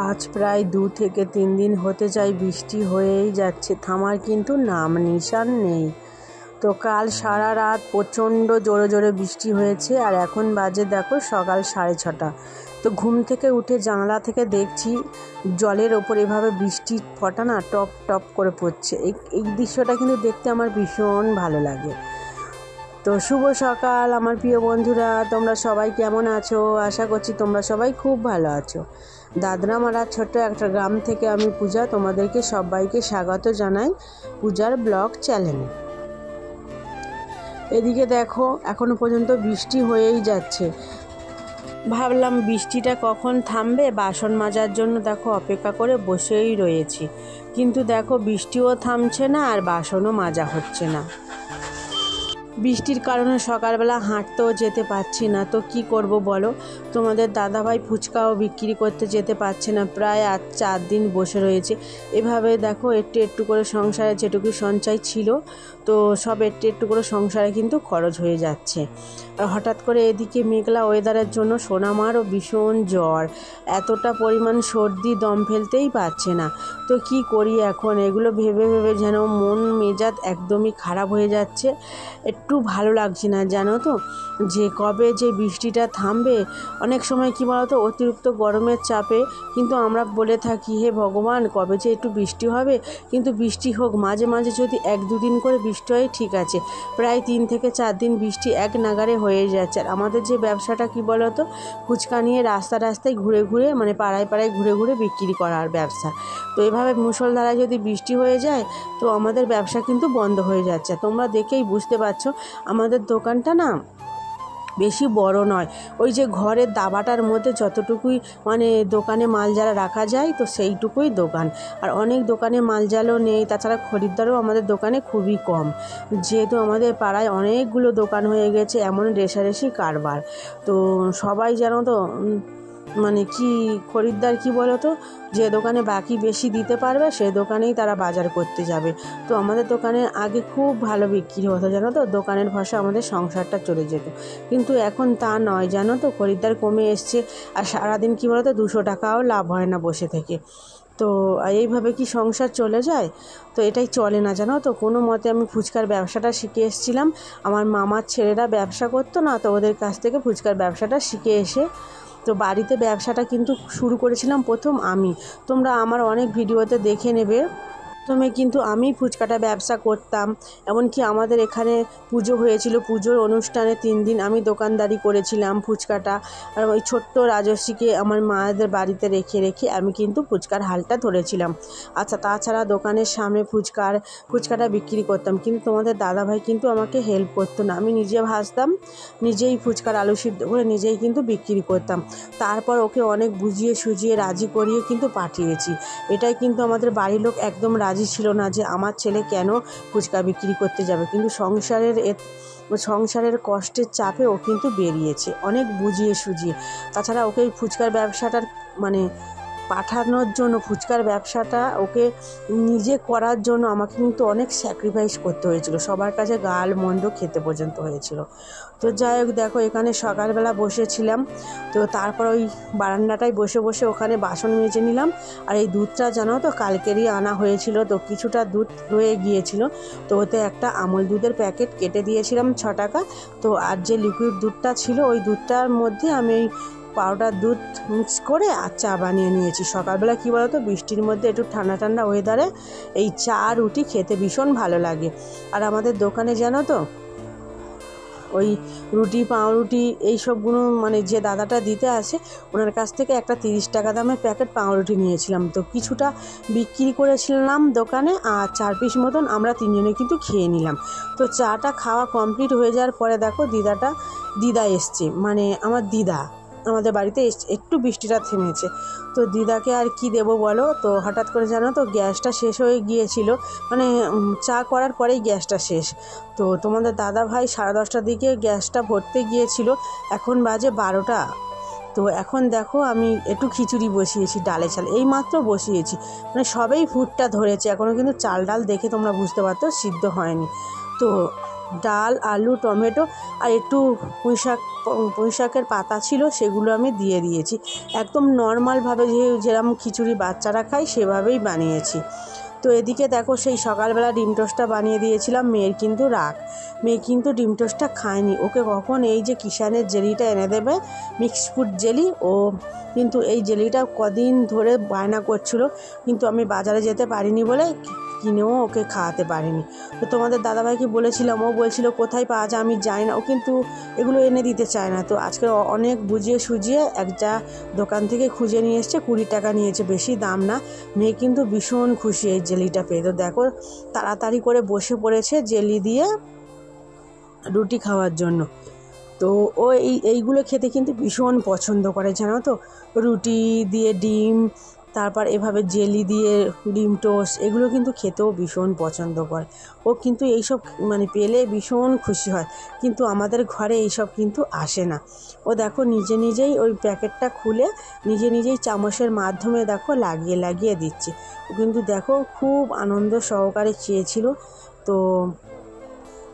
আজ প্রায় 2 থেকে 3 দিন হতে যায় বৃষ্টি হয়েই যাচ্ছে, থামার কিন্তু নাম নিশান নেই। তো কাল সারা রাত প্রচণ্ড জোরে জোরে বৃষ্টি হয়েছে, আর এখন বাজে দেখো সকাল 6:30। তো ঘুম থেকে উঠে জানলা থেকে দেখছি জলের ওপর এভাবে বৃষ্টির ফোঁটা না টপ টপ করে পড়ছে। এই দৃশ্যটা কিন্তু দেখতে আমার ভীষণ ভালো লাগে। তো শুভ সকাল আমার প্রিয় বন্ধুরা, তোমরা সবাই কেমন আছো? আশা করছি তোমরা সবাই খুব ভালো আছো। দাদরামারা ছোট্ট একটা গ্রাম থেকে আমি পূজা তোমাদেরকে সবাইকে স্বাগত জানাই পূজার ব্লগ চ্যানেলে। এদিকে দেখো এখনো পর্যন্ত বৃষ্টি হয়েই যাচ্ছে। ভাবলাম বৃষ্টিটা কখন থামবে, বাসন মাজার জন্য দেখো অপেক্ষা করে বসেই রয়েছি। কিন্তু দেখো বৃষ্টিও থামছে না আর বাসনও মাজা হচ্ছে না। বৃষ্টির কারণে সকালবেলা হাঁটতেও যেতে পারছি না। তো কি করব বলো? তোমাদের দাদাভাই ফুচকাও বিক্রি করতে যেতে পারছে না, প্রায় 4 দিন বসে রয়েছে। এভাবে দেখো একটু একটু করে সংসারে যেটুকু সঞ্চয় ছিল, তো সব একটু একটু করে সংসারে কিন্তু খরচ হয়ে যাচ্ছে। আর হঠাৎ করে এদিকে মেঘলা ওয়েদারের জন্য সোনামারও ভীষণ জ্বর, এতটা পরিমাণ সর্দি, দম ফেলতেই পারছে না। তো কি করি এখন? এগুলো ভেবে ভেবে যেন মন মেজাজ একদমই খারাপ হয়ে যাচ্ছে। একটু ভালো লাগছে না, জানো তো, যে কবে যে বৃষ্টিটা থামবে। অনেক সময় কি বলতো, অতিরিক্ত গরমের চাপে কিন্তু আমরা বলে থাকি, হে ভগবান কবে যে একটু বৃষ্টি হবে। কিন্তু বৃষ্টি হোক, মাঝে মাঝে যদি 1-2 দিন করে বৃষ্টি হয় ঠিক আছে, প্রায় 3 থেকে 4 দিন বৃষ্টি এক নাগারে হয়ে যাচ্ছে। আর আমাদের যে ব্যবসাটা কি বলতো, ফুচকা নিয়ে রাস্তায় ঘুরে ঘুরে, মানে পাড়ায় পাড়ায় ঘুরে ঘুরে বিক্রি করার ব্যবসা। তো এভাবে মুষলধারায় যদি বৃষ্টি হয়ে যায় তো আমাদের ব্যবসা কিন্তু বন্ধ হয়ে যাচ্ছে। তোমরা দেখেই বুঝতে পারছো আমাদের দোকানটা না বেশি বড় নয়, ওই যে ঘরের দাবাটার মধ্যে যতটুকুই মানে দোকানে মাল যারা রাখা যায় তো সেইটুকুই দোকান। আর অনেক দোকানে মাল জালও নেই, তাছাড়া খরিদ্দারও আমাদের দোকানে খুবই কম, যেহেতু আমাদের পাড়ায় অনেকগুলো দোকান হয়ে গেছে, এমন রেষারেষি কারবার। তো সবাই জানো তো মানে কি খরিদ্দার কি বলো তো, যে দোকানে বাকি বেশি দিতে পারবে সে দোকানেই তারা বাজার করতে যাবে। তো আমাদের দোকানে আগে খুব ভালো বিক্রি হতো, জানো তো, দোকানের ভাষা আমাদের সংসারটা চলে যেত। কিন্তু এখন তা নয়, জানো তো, খরিদ্দার কমে এসছে। আর সারাদিন কি বলো তো, 200 টাকাও লাভ হয় না বসে থেকে। তো এইভাবে কি সংসার চলে যায়? তো এটাই চলে না, জানো তো। কোনো মতে আমি ফুচকার ব্যবসাটা শিখে এসেছিলাম, আমার মামার ছেলেরা ব্যবসা করতো না, তো ওদের কাছ থেকে ফুচকার ব্যবসাটা শিখে এসে তো বাড়িতে ব্যবসাটা কিন্তু শুরু করেছিলাম প্রথম আমি। তোমরা আমার অনেক ভিডিওতে দেখে নেবে। প্রথমে কিন্তু আমি ফুচকাটা ব্যবসা করতাম, এমনকি আমাদের এখানে পুজো হয়েছিল, পুজোর অনুষ্ঠানে 3 দিন আমি দোকানদারি করেছিলাম ফুচকাটা। আর ওই ছোট্ট রাজস্বীকে আমার মায়েদের বাড়িতে রেখে রেখে আমি কিন্তু ফুচকার হালটা ধরেছিলাম। আচ্ছা, তাছাড়া দোকানের সামনে ফুচকাটা বিক্রি করতাম, কিন্তু তোমাদের দাদাভাই কিন্তু আমাকে হেল্প করতো না। আমি নিজে ভাজতাম, নিজেই ফুচকার আলু সিদ্ধ করে নিজেই কিন্তু বিক্রি করতাম। তারপর ওকে অনেক বুঝিয়ে সুঝিয়ে রাজি করিয়ে কিন্তু পাঠিয়েছি। এটাই কিন্তু আমাদের বাড়ির লোক একদম রাজি ছিল না যে আমার ছেলে কেন ফুচকা বিক্রি করতে যাবে, কিন্তু সংসারের কষ্টের চাপে ও কিন্তু বেরিয়েছে অনেক বুঝিয়ে সুঝিয়ে। তাছাড়া ওকে ফুচকার ব্যবসাটার মানে পাঠানোর জন্য, ফুচকার ব্যবসাটা ওকে নিজে করার জন্য আমাকে কিন্তু অনেক স্যাক্রিফাইস করতে হয়েছিল, সবার কাছে গাল মন্দ খেতে পর্যন্ত হয়েছিল। তো যাই হোক, দেখো এখানে সকালবেলা বসেছিলাম, তো তারপর ওই বারান্দাটায় বসে বসে ওখানে বাসন মেজে নিলাম। আর এই দুধটা জানো তো কালকেরই আনা হয়েছিল, তো কিছুটা দুধ রয়ে গিয়েছিল, তো ওতে একটা আমুল দুধের প্যাকেট কেটে দিয়েছিলাম 6 টাকা। তো আর যে লিকুইড দুধটা ছিল ওই দুধটার মধ্যে আমি ওই পাউডার দুধ মিক্স করে আর চা বানিয়ে নিয়েছি। সকালবেলা কী বলো তো, বৃষ্টির মধ্যে একটু ঠান্ডা ঠান্ডা ওয়েদারে এই চা রুটি খেতে ভীষণ ভালো লাগে। আর আমাদের দোকানে জানো তো ওই রুটি পাউরুটি এইসবগুলো মানে যে দাদাটা দিতে আসে ওনার কাছ থেকে একটা 30 টাকা দামের প্যাকেট পাউরুটি নিয়েছিলাম। তো কিছুটা বিক্রি করেছিলাম দোকানে, আর 4 পিস মতন আমরা 3 জনে কিন্তু খেয়ে নিলাম। তো চাটা খাওয়া কমপ্লিট হয়ে যাওয়ার পরে দেখো দিদা এসছে, মানে আমার দিদা আমাদের বাড়িতে একটু বৃষ্টিটা থেমেছে। তো দিদাকে আর কি দেবো বলো, তো হঠাৎ করে জানো তো গ্যাসটা শেষ হয়ে গিয়েছিল, মানে চা করার পরেই গ্যাসটা শেষ। তো তোমাদের দাদা ভাই 10:30টার দিকে গ্যাসটা ভরতে গিয়েছিল, এখন বাজে 12টা। তো এখন দেখো আমি একটু খিচুড়ি বসিয়েছি, ডালে চাল এই মাত্র বসিয়েছি, মানে সবেই ফুটটা ধরেছে, এখনও কিন্তু চাল ডাল দেখে তোমরা বুঝতে পারতো সিদ্ধ হয়নি। তো ডাল, আলু, টমেটো আর একটু পুঁই শাকের পাতা ছিল, সেগুলো আমি দিয়ে দিয়েছি। একদম নর্মালভাবে যেরকম খিচুড়ি বাচ্চারা খায় সেভাবেই বানিয়েছি। তো এদিকে দেখো সেই সকালবেলা ডিম টোস্টটা বানিয়ে দিয়েছিলাম। মেয়ে কিন্তু ডিম টোস্টটা খায়নি। ওকে কখন এই যে কিষানের জেলিটা এনে দেবে, মিক্সড ফ্রুট জেলি, ও কিন্তু এই জেলিটা কদিন ধরে বায়না করছিল, কিন্তু আমি বাজারে যেতে পারিনি বলে কিনেও ওকে খাওয়াতে পারিনি। তো তোমাদের দাদাভাইকে বলেছিলাম, ও বলছিল কোথায় পাওয়া যায় আমি জানি না, ও কিন্তু এগুলো এনে দিতে চায় না। তো আজকে অনেক বুঝিয়ে সুঝিয়ে একটা দোকান থেকে খুঁজে নিয়ে এসছে, 20 টাকা নিয়েছে, বেশি দাম না। মেয়ে কিন্তু ভীষণ খুশি এই জেলিটা পেয়ে। তো দেখো তাড়াতাড়ি করে বসে পড়েছে জেলি দিয়ে রুটি খাওয়ার জন্য। তো ও এইগুলো খেতে কিন্তু ভীষণ পছন্দ করে, জানো তো। রুটি দিয়ে ডিম, তারপর এভাবে জেলি দিয়ে ডিম টোস্ট, এগুলো কিন্তু খেতেও ভীষণ পছন্দ করে। ও কিন্তু এইসব মানে পেলে ভীষণ খুশি হয়, কিন্তু আমাদের ঘরে এইসব কিন্তু আসে না। ও দেখো নিজেই ওই প্যাকেটটা খুলে নিজেই চামচের মাধ্যমে দেখো লাগিয়ে দিচ্ছে। ও কিন্তু দেখো খুব আনন্দ সহকারে চেয়েছিল। তো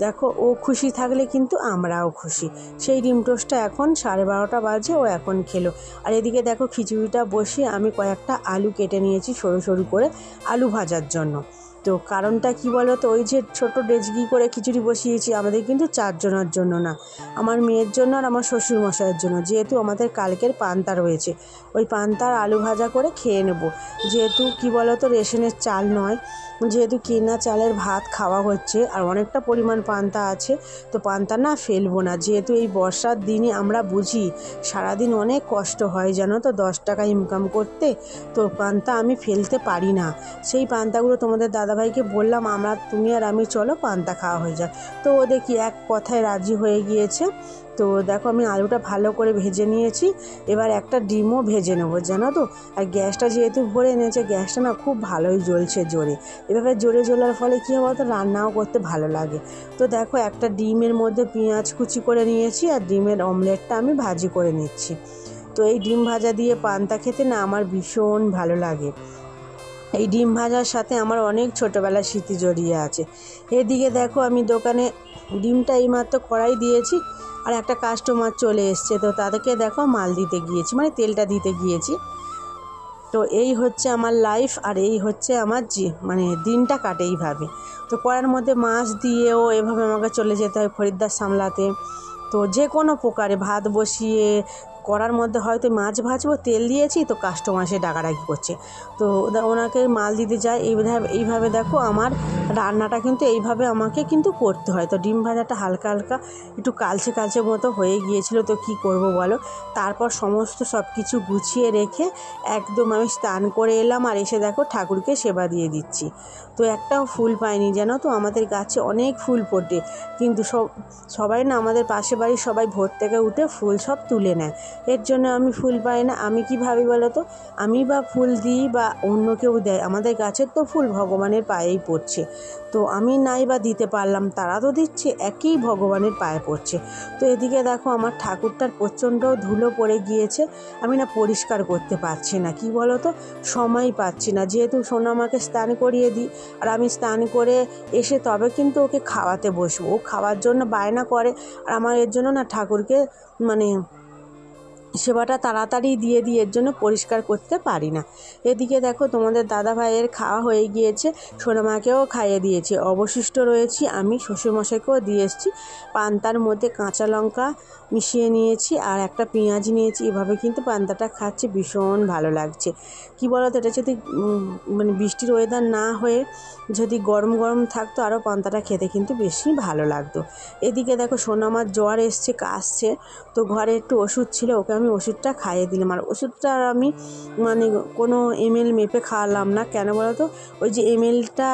দেখো ও খুশি থাকলে কিন্তু আমরাও খুশি। সেই ডিম টোস্টটা এখন 12:30 বাজে, ও এখন খেলো। আর এদিকে দেখো খিচুড়িটা বসিয়ে আমি কয়েকটা আলু কেটে নিয়েছি সরু করে আলু ভাজার জন্য। তো কারণটা কি বলো তো, ওই যে ছোটো ডেচকি করে খিচুড়ি বসিয়েছি, আমাদের কিন্তু 4 জনের জন্য না, আমার মেয়ের জন্য আর আমার শ্বশুরমশাইয়ের জন্য। যেহেতু আমাদের কালকের পান্তা রয়েছে, ওই পান্তার আলু ভাজা করে খেয়ে নেব। যেহেতু কি বলো তো, রেশনের চাল নয়, যেহেতু কেনা চালের ভাত খাওয়া হচ্ছে, আর অনেকটা পরিমাণ পান্তা আছে, তো পান্তা না ফেলবো না। যেহেতু এই বর্ষার দিনে আমরা বুঝি সারাদিন অনেক কষ্ট হয়, জানো তো, 10 টাকা ইনকাম করতে, তো পান্তা আমি ফেলতে পারি না। সেই পান্তাগুলো তোমাদের দাদাভাইকে বললাম, তুমি আর আমি চলো পান্তা খাওয়া হয়ে যায়। তো ও দেখি এক কথায় রাজি হয়ে গিয়েছে। তো দেখো আমি আলুটা ভালো করে ভেজে নিয়েছি, এবার একটা ডিমও ভেজে নেবো, জানো তো। আর গ্যাসটা যেহেতু ভরে এনেছে, গ্যাসটা না খুব ভালোই জ্বলছে জোরে। এভাবে জোরে জ্বলার ফলে কী হবে তো, রান্নাও করতে ভালো লাগে। তো দেখো একটা ডিমের মধ্যে পেঁয়াজ কুচি করে নিয়েছি, আর ডিমের অমলেটটা আমি ভাজি করে নিচ্ছি। তো এই ডিম ভাজা দিয়ে পান্তা খেতে না আমার ভীষণ ভালো লাগে। এই ডিম ভাজার সাথে আমার অনেক ছোটোবেলার স্মৃতি জড়িয়ে আছে। এদিকে দেখো আমি দোকানে ডিমটা এইমাত্র কড়াই দিয়েছি, আর একটা কাস্টমার চলে এসছে, তো তাদেরকে দেখো মাল দিতে গিয়েছি, মানে তেলটা দিতে গিয়েছি। তো এই হচ্ছে আমার লাইফ, আর এই হচ্ছে আমার মানে দিনটা কাটে এইভাবে। তো কড়ার মধ্যে মাছ দিয়েও এভাবে আমাকে চলে যেতে হয় খরিদ্দার সামলাতে। তো যে কোনো প্রকারে ভাত বসিয়ে কড়ার মধ্যে হয়তো মাছ ভাজবো, তেল দিয়েছি, তো কাস্টমার এসে ডাকাডাকি করছে, তো ওনাকে মাল দিতে যায়। এইভাবে দেখো আমার রান্নাটা কিন্তু এইভাবে আমাকে কিন্তু করতে হয়। তো ডিম ভাজাটা হালকা একটু কালচে মতো হয়ে গিয়েছিল, তো কি করব বলো। তারপর সমস্ত সব কিছু গুছিয়ে রেখে একদম আমি স্নান করে এলাম, আর এসে দেখো ঠাকুরকে সেবা দিয়ে দিচ্ছি। তো একটাও ফুল পাইনি, জানো তো। আমাদের গাছে অনেক ফুল ফোটে, কিন্তু সবাই না, আমাদের পাশে বাড়ির সবাই ভোর থেকে উঠে ফুল সব তুলে নেয়, এর জন্য আমি ফুল পাই না। আমি কি ভাবি বলো তো, আমি বা ফুল দিই বা অন্য কেউ দেয়, আমাদের গাছের তো ফুল ভগবানের পায়েই পড়ছে, তো আমি নাই বা দিতে পারলাম, তারা তো দিচ্ছে, একই ভগবানের পায়ে পড়ছে। তো এদিকে দেখো আমার ঠাকুরটার প্রচণ্ড ধুলো পড়ে গিয়েছে, আমি না পরিষ্কার করতে পারছি না, কি বলো তো, সময় পাচ্ছি না। যেহেতু সোনামাকে স্নান করিয়ে দিই, আর আমি স্নান করে এসে তবে কিন্তু ওকে খাওয়াতে বসবো, ও খাওয়ার জন্য বায়না করে, আর আমার এর জন্য না ঠাকুরকে মানে সেবাটা তাড়াতাড়ি দিয়ে দিই, এর জন্য পরিষ্কার করতে পারি না। এদিকে দেখো তোমাদের দাদা ভাইয়ের খাওয়া হয়ে গিয়েছে, সোনামাকেও খাইয়ে দিয়েছে, অবশিষ্ট রয়েছি আমি, শ্বশুরমশাইকেও দিয়ে এসেছি। পান্তার মধ্যে কাঁচা লঙ্কা মিশিয়ে নিয়েছি, আর একটা পেঁয়াজ নিয়েছি, এভাবে কিন্তু পান্তাটা খাচ্ছি, ভীষণ ভালো লাগছে। কি বলো তো, এটা যদি মানে বৃষ্টির ওয়েদার না হয়ে যদি গরম থাকতো, আরও পান্তাটা খেতে কিন্তু বেশি ভালো লাগতো। এদিকে দেখো সোনামার জ্বর এসছে, কাশছে, তো ঘরে একটু ওষুধ ছিল, ওকে আমি ওষুধটা খাইয়ে দিলাম। আর ওষুধটা আমি মানে কোনো এমএল মেপে খাওয়ালাম না, কেন বলো তো, ওই যে এমএলটা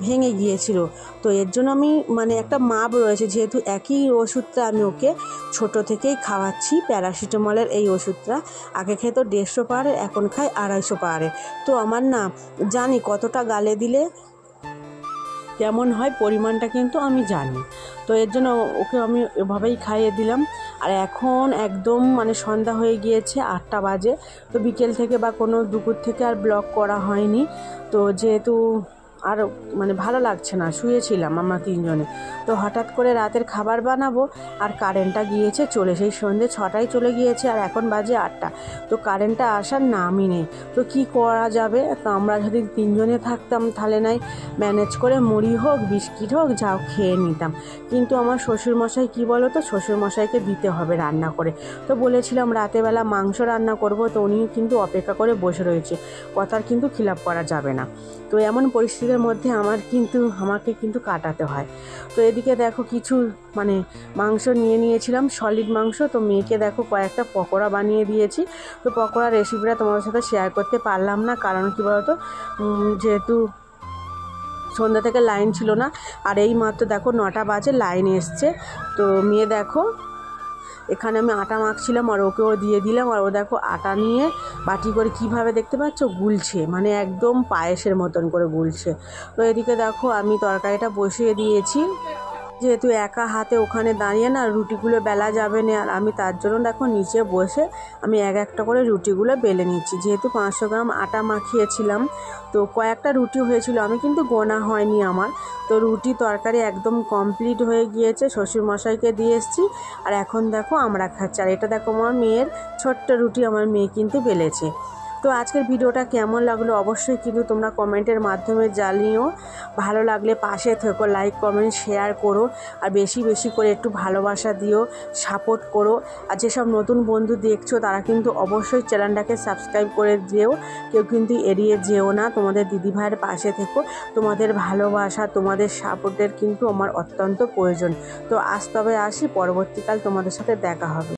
ভেঙে গিয়েছিল, তো এর জন্য আমি মানে একটা মাপ রয়েছে, যেহেতু একই ওষুধটা আমি ওকে ছোট থেকেই খাওয়াচ্ছি, প্যারাসিটামলের এই ওষুধটা। আগে খেত 150 পাওয়ারের, এখন খায় 250 পাওয়ারের। তো আমার না জানি কতটা গালে দিলে কেমন হয়, পরিমাণটা কিন্তু আমি জানি, তো এর জন্য ওকে আমি এভাবেই খাইয়ে দিলাম। আর এখন একদম মানে সন্ধ্যা হয়ে গিয়েছে, 8টা বাজে, তো বিকেল থেকে বা কোনো দুপুর থেকে আর ব্লগ করা হয়নি। তো যেহেতু আর মানে ভালো লাগছে না, শুয়েছিলাম আমরা তিনজনে। তো হঠাৎ করে রাতের খাবার বানাবো আর কারেন্টটা গিয়েছে চলে, সেই সন্ধ্যে 6টায় চলে গিয়েছে আর এখন বাজে 8টা। তো কারেন্টটা আসার নামই নেই। তো কি করা যাবে? তো আমরা যদি তিনজনে থাকতাম তাহলে নাই ম্যানেজ করে মুড়ি হোক বিস্কিট হোক যাও খেয়ে নিতাম। কিন্তু আমার শ্বশুরমশাই কী বলো তো, শ্বশুরমশাইকে দিতে হবে রান্না করে। তো বলেছিলাম রাতেবেলা মাংস রান্না করব, তো উনি কিন্তু অপেক্ষা করে বসে রয়েছে, কথার কিন্তু খিলাপ করা যাবে না। তো এমন পরিস্থিতির মধ্যে আমাকে কিন্তু কাটাতে হয়। তো এদিকে দেখো কিছু মানে মাংস নিয়েছিলাম, সলিড মাংস। তো মেয়েকে দেখো কয়েকটা পকোড়া বানিয়ে দিয়েছি। তো পকোড়ার রেসিপিটা তোমাদের সাথে শেয়ার করতে পারলাম না, কারণ কী বলতো, যেহেতু সন্ধ্যা থেকে লাইন ছিল না, আর এই মাত্র দেখো 9টা বাজে লাইন এসছে। তো মেয়ে দেখো এখানে আমি আটা মাখছিলাম আর ওকেও দিয়ে দিলাম, আর ও দেখো আটা নিয়ে বাটি করে কীভাবে দেখতে পাচ্ছ গুলছে, মানে একদম পায়েসের মতন করে গুলছে। তো এদিকে দেখো আমি তরকারিটা বসিয়ে দিয়েছি, যেহেতু একা হাতে ওখানে দাঁড়িয়ে না রুটিগুলো বেলা যাবে না, আর আমি তার জন্য দেখো নিচে বসে আমি একটা করে রুটিগুলো বেলে নিচ্ছি। যেহেতু 500 গ্রাম আটা মাখিয়েছিলাম, তো কয়েকটা রুটি হয়েছিল, আমি কিন্তু গোনা হয়নি আমার। তো রুটি তরকারি একদম কমপ্লিট হয়ে গিয়েছে, শ্বশুরমশাইকে দিয়ে এসেছি। আর এখন দেখো আমরা খাচ্ছি। আর এটা দেখো আমার মেয়ের ছোট্ট রুটি আমার মেয়ে কিন্তু বেলেছে। তো আজকের ভিডিওটা কেমন লাগলো অবশ্যই কিন্তু তোমরা কমেন্টের মাধ্যমে জানিও। ভালো লাগলে পাশে থেকো, লাইক কমেন্ট শেয়ার করো, আর বেশি বেশি করে একটু ভালোবাসা দিও, সাপোর্ট করো। আর যেসব নতুন বন্ধু দেখছো তারা কিন্তু অবশ্যই চ্যানেলটাকে সাবস্ক্রাইব করে দিও, কেউ কিন্তু এড়িয়ে যেও না। তোমাদের দিদিভাইয়ের পাশে থেকো, তোমাদের ভালোবাসা তোমাদের সাপোর্টের কিন্তু আমার অত্যন্ত প্রয়োজন। তো আজ তবে আসি, পরবর্তীকাল তোমাদের সাথে দেখা হবে।